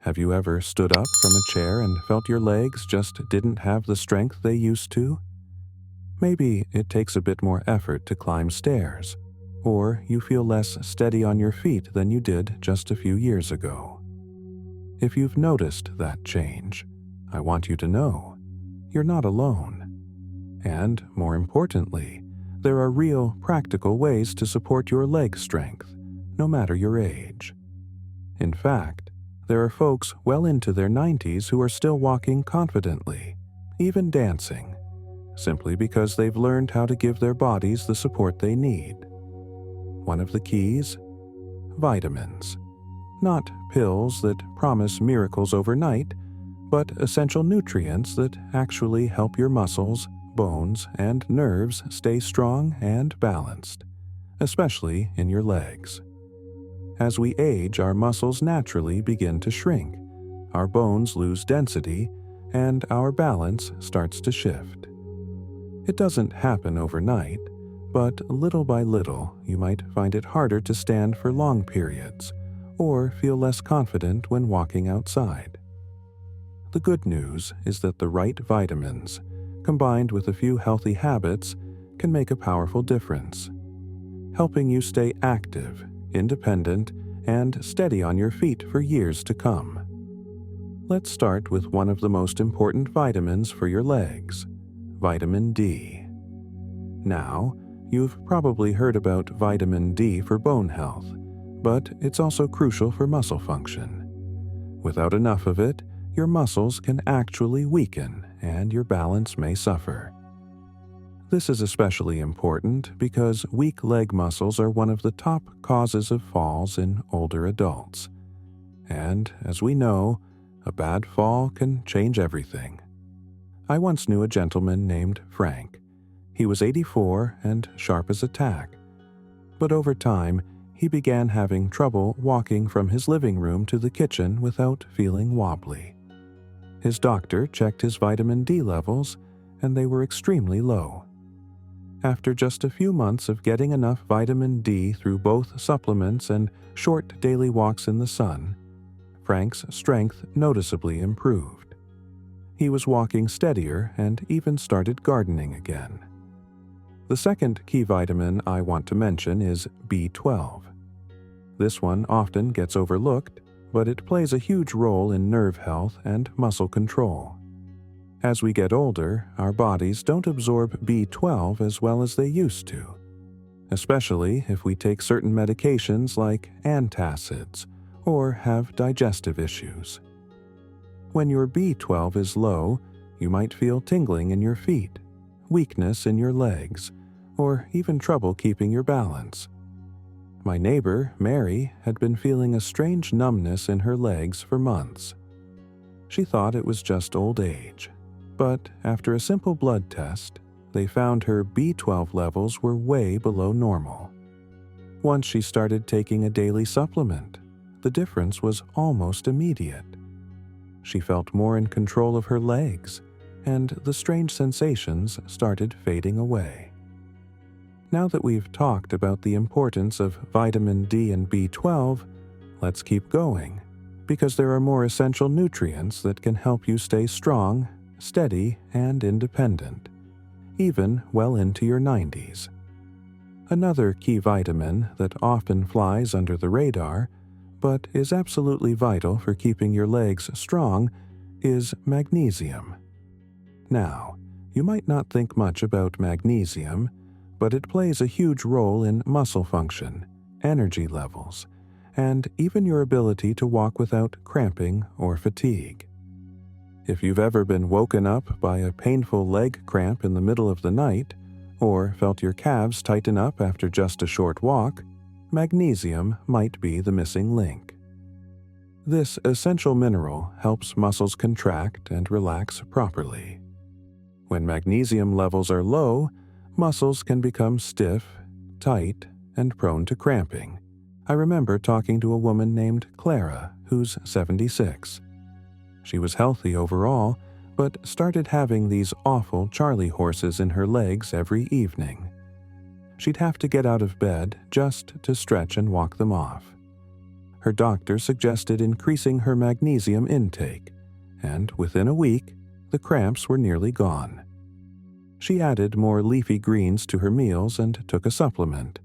Have you ever stood up from a chair and felt your legs just didn't have the strength they used to? Maybe it takes a bit more effort to climb stairs, or you feel less steady on your feet than you did just a few years ago. If you've noticed that change, I want you to know you're not alone. And, more importantly, there are real, practical ways to support your leg strength, no matter your age. In fact, there are folks well into their 90s who are still walking confidently, even dancing, simply because they've learned how to give their bodies the support they need. One of the keys? Vitamins. Not pills that promise miracles overnight, but essential nutrients that actually help your muscles, bones, and nerves stay strong and balanced, especially in your legs. As we age, our muscles naturally begin to shrink, our bones lose density, and our balance starts to shift. It doesn't happen overnight, but little by little, you might find it harder to stand for long periods, or feel less confident when walking outside. The good news is that the right vitamins, combined with a few healthy habits, can make a powerful difference, helping you stay active, independent, and steady on your feet for years to come. Let's start with one of the most important vitamins for your legs, vitamin D. Now, you've probably heard about vitamin D for bone health, but it's also crucial for muscle function. Without enough of it, your muscles can actually weaken and your balance may suffer. This is especially important because weak leg muscles are one of the top causes of falls in older adults. And, as we know, a bad fall can change everything. I once knew a gentleman named Frank. He was 84 and sharp as a tack. But over time, he began having trouble walking from his living room to the kitchen without feeling wobbly. His doctor checked his vitamin D levels, and they were extremely low. After just a few months of getting enough vitamin D through both supplements and short daily walks in the sun, Frank's strength noticeably improved. He was walking steadier and even started gardening again. The second key vitamin I want to mention is B12. This one often gets overlooked, but it plays a huge role in nerve health and muscle control. As we get older, our bodies don't absorb B12 as well as they used to, especially if we take certain medications like antacids or have digestive issues. When your B12 is low, you might feel tingling in your feet, weakness in your legs, or even trouble keeping your balance. My neighbor, Mary, had been feeling a strange numbness in her legs for months. She thought it was just old age. But after a simple blood test, they found her B12 levels were way below normal. Once she started taking a daily supplement, the difference was almost immediate. She felt more in control of her legs, and the strange sensations started fading away. Now that we've talked about the importance of vitamin D and B12, let's keep going, because there are more essential nutrients that can help you stay strong, steady, and independent, even well into your 90s. Another key vitamin that often flies under the radar, but is absolutely vital for keeping your legs strong, is magnesium. Now, you might not think much about magnesium, but it plays a huge role in muscle function, energy levels, and even your ability to walk without cramping or fatigue. If you've ever been woken up by a painful leg cramp in the middle of the night, or felt your calves tighten up after just a short walk, magnesium might be the missing link. This essential mineral helps muscles contract and relax properly. When magnesium levels are low, muscles can become stiff, tight, and prone to cramping. I remember talking to a woman named Clara, who's 76. She was healthy overall, but started having these awful Charlie horses in her legs every evening. She'd have to get out of bed just to stretch and walk them off. Her doctor suggested increasing her magnesium intake, and within a week, the cramps were nearly gone. She added more leafy greens to her meals and took a supplement,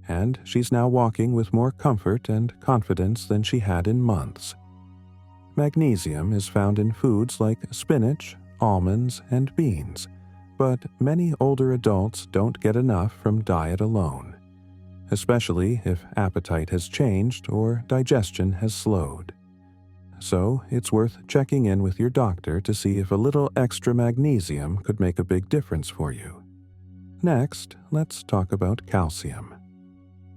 and she's now walking with more comfort and confidence than she had in months. Magnesium is found in foods like spinach, almonds, and beans, but many older adults don't get enough from diet alone, especially if appetite has changed or digestion has slowed. So it's worth checking in with your doctor to see if a little extra magnesium could make a big difference for you. Next, let's talk about calcium.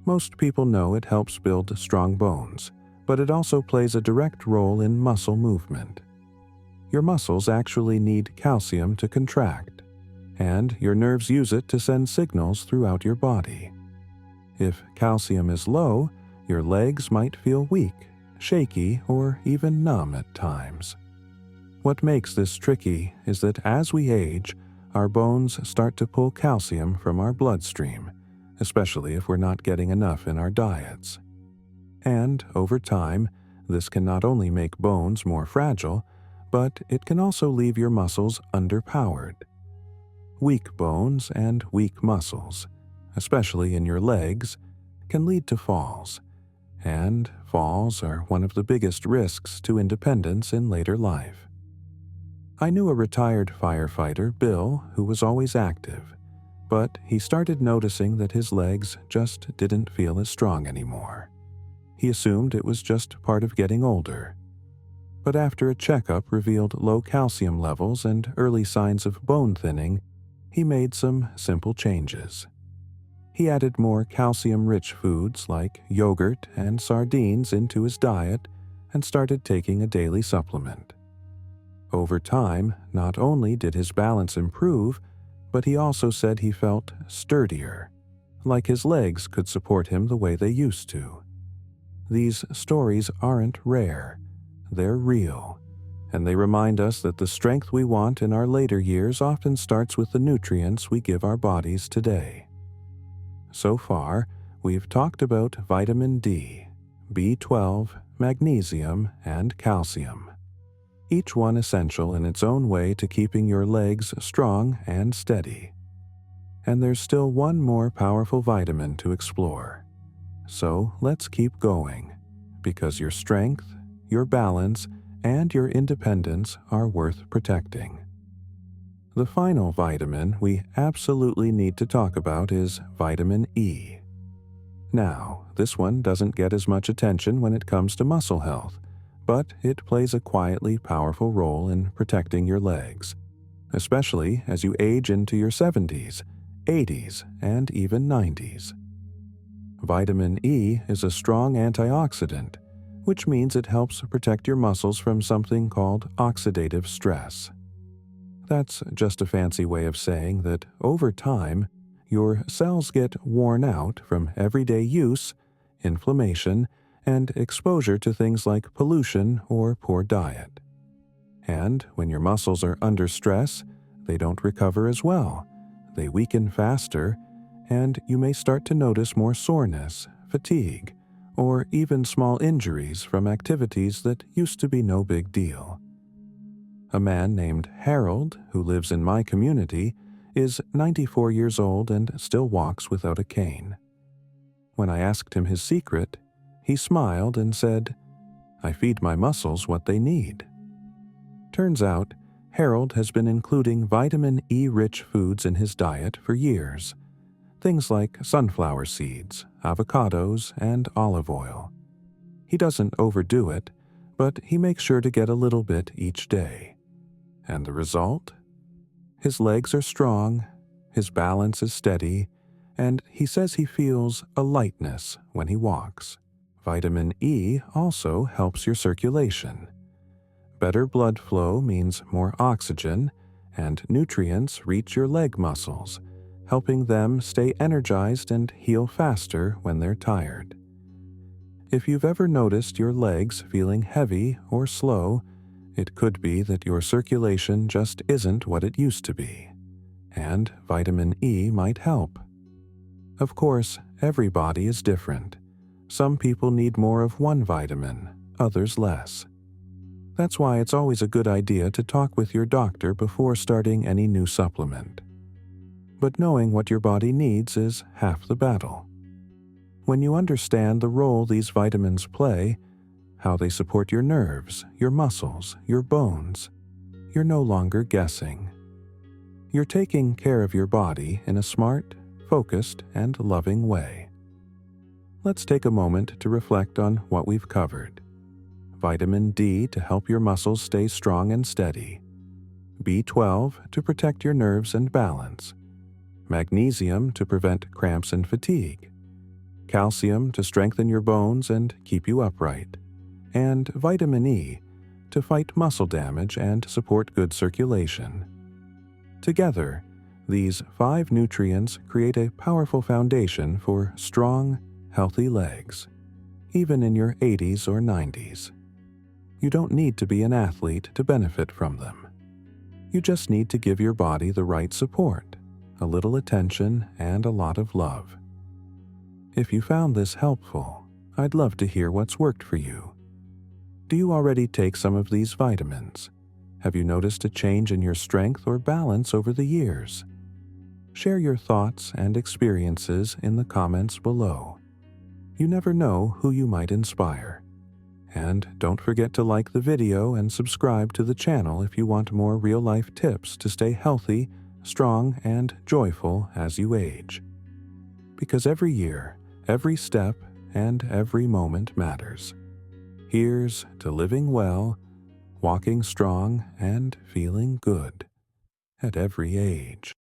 Most people know it helps build strong bones, but it also plays a direct role in muscle movement. Your muscles actually need calcium to contract, and your nerves use it to send signals throughout your body. If calcium is low, your legs might feel weak, shaky, or even numb at times. What makes this tricky is that as we age, our bones start to pull calcium from our bloodstream, especially if we're not getting enough in our diets. And over time, this can not only make bones more fragile, but it can also leave your muscles underpowered. Weak bones and weak muscles, especially in your legs, can lead to falls, and falls are one of the biggest risks to independence in later life. I knew a retired firefighter, Bill, who was always active, but he started noticing that his legs just didn't feel as strong anymore. He assumed it was just part of getting older. But after a checkup revealed low calcium levels and early signs of bone thinning, he made some simple changes. He added more calcium-rich foods like yogurt and sardines into his diet and started taking a daily supplement. Over time, not only did his balance improve, but he also said he felt sturdier, like his legs could support him the way they used to. These stories aren't rare, they're real, and they remind us that the strength we want in our later years often starts with the nutrients we give our bodies today. So far, we've talked about vitamin D, B12, magnesium, and calcium. Each one essential in its own way to keeping your legs strong and steady. And there's still one more powerful vitamin to explore. So let's keep going, because your strength, your balance, and your independence are worth protecting. The final vitamin we absolutely need to talk about is vitamin E. Now, this one doesn't get as much attention when it comes to muscle health, but it plays a quietly powerful role in protecting your legs, especially as you age into your 70s, 80s, and even 90s. Vitamin E is a strong antioxidant, which means it helps protect your muscles from something called oxidative stress. That's just a fancy way of saying that over time, your cells get worn out from everyday use, inflammation, and exposure to things like pollution or poor diet. And when your muscles are under stress, they don't recover as well, they weaken faster, and you may start to notice more soreness, fatigue, or even small injuries from activities that used to be no big deal. A man named Harold, who lives in my community, is 94 years old and still walks without a cane. When I asked him his secret, he smiled and said, "I feed my muscles what they need." Turns out, Harold has been including vitamin E-rich foods in his diet for years. Things like sunflower seeds, avocados, and olive oil. He doesn't overdo it, but he makes sure to get a little bit each day. And the result? His legs are strong, his balance is steady, and he says he feels a lightness when he walks. Vitamin E also helps your circulation. Better blood flow means more oxygen, and nutrients reach your leg muscles, helping them stay energized and heal faster when they're tired. If you've ever noticed your legs feeling heavy or slow, it could be that your circulation just isn't what it used to be, and vitamin E might help. Of course, every body is different, Some people need more of one vitamin, others less. That's why it's always a good idea to talk with your doctor before starting any new supplement. But knowing what your body needs is half the battle. When you understand the role these vitamins play, how they support your nerves, your muscles, your bones, you're no longer guessing. You're taking care of your body in a smart, focused, and loving way. Let's take a moment to reflect on what we've covered. Vitamin D to help your muscles stay strong and steady. B12 to protect your nerves and balance. Magnesium to prevent cramps and fatigue. Calcium to strengthen your bones and keep you upright. And vitamin E to fight muscle damage and support good circulation. Together, these 5 nutrients create a powerful foundation for strong, healthy legs, even in your 80s or 90s. You don't need to be an athlete to benefit from them. You just need to give your body the right support, a little attention, and a lot of love. If you found this helpful, I'd love to hear what's worked for you. Do you already take some of these vitamins? Have you noticed a change in your strength or balance over the years? Share your thoughts and experiences in the comments below. You never know who you might inspire. And don't forget to like the video and subscribe to the channel if you want more real-life tips to stay healthy, strong, and joyful as you age. Because every year, every step, and every moment matters. Here's to living well, walking strong, and feeling good at every age.